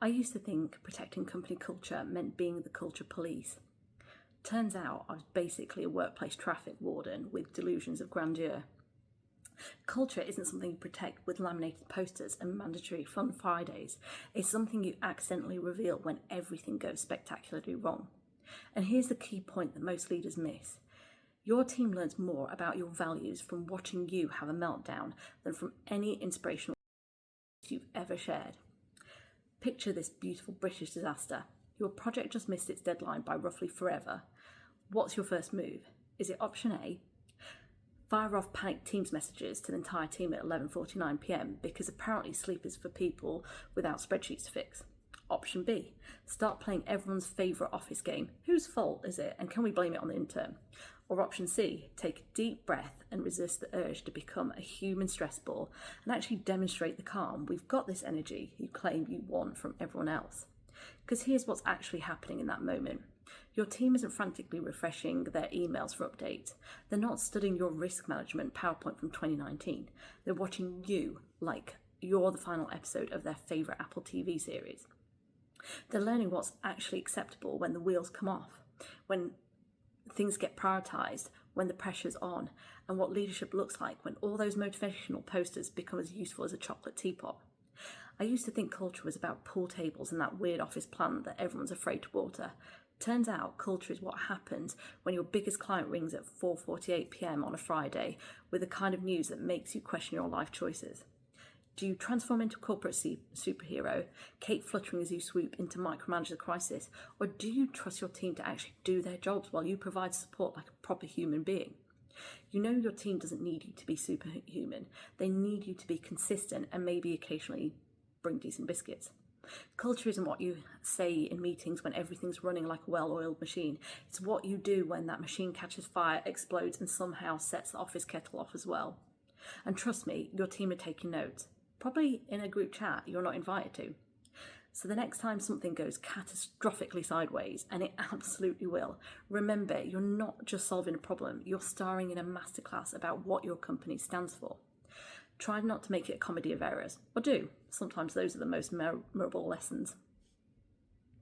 I used to think protecting company culture meant being the culture police. Turns out I was basically a workplace traffic warden with delusions of grandeur. Culture isn't something you protect with laminated posters and mandatory fun Fridays. It's something you accidentally reveal when everything goes spectacularly wrong. And here's the key point that most leaders miss. Your team learns more about your values from watching you have a meltdown than from any inspirational you've ever shared. Picture this beautiful British disaster. Your project just missed its deadline by roughly forever. What's your first move? Is it option A? Fire off panicked Teams messages to the entire team at 11:49 p.m. because apparently sleep is for people without spreadsheets to fix. Option B, start playing everyone's favourite office game. Whose fault is it and can we blame it on the intern? Or option C, take a deep breath and resist the urge to become a human stress ball and actually demonstrate the calm. We've got this energy you claim you want from everyone else. Because here's what's actually happening in that moment. Your team isn't frantically refreshing their emails for updates. They're not studying your risk management PowerPoint from 2019. They're watching you like you're the final episode of their favourite Apple TV series. They're learning what's actually acceptable when the wheels come off, when things get prioritised, when the pressure's on, and what leadership looks like when all those motivational posters become as useful as a chocolate teapot. I used to think culture was about pool tables and that weird office plant that everyone's afraid to water. Turns out culture is what happens when your biggest client rings at 4:48 p.m. on a Friday with the kind of news that makes you question your life choices. Do you transform into a corporate superhero, cape fluttering as you swoop in to micromanage the crisis, or do you trust your team to actually do their jobs while you provide support like a proper human being? You know your team doesn't need you to be superhuman. They need you to be consistent and maybe occasionally bring decent biscuits. Culture isn't what you say in meetings when everything's running like a well-oiled machine. It's what you do when that machine catches fire, explodes, and somehow sets the office kettle off as well. And trust me, your team are taking notes. Probably in a group chat you're not invited to. So the next time something goes catastrophically sideways, and it absolutely will, remember you're not just solving a problem, you're starring in a masterclass about what your company stands for. Try not to make it a comedy of errors, or do. Sometimes those are the most memorable lessons.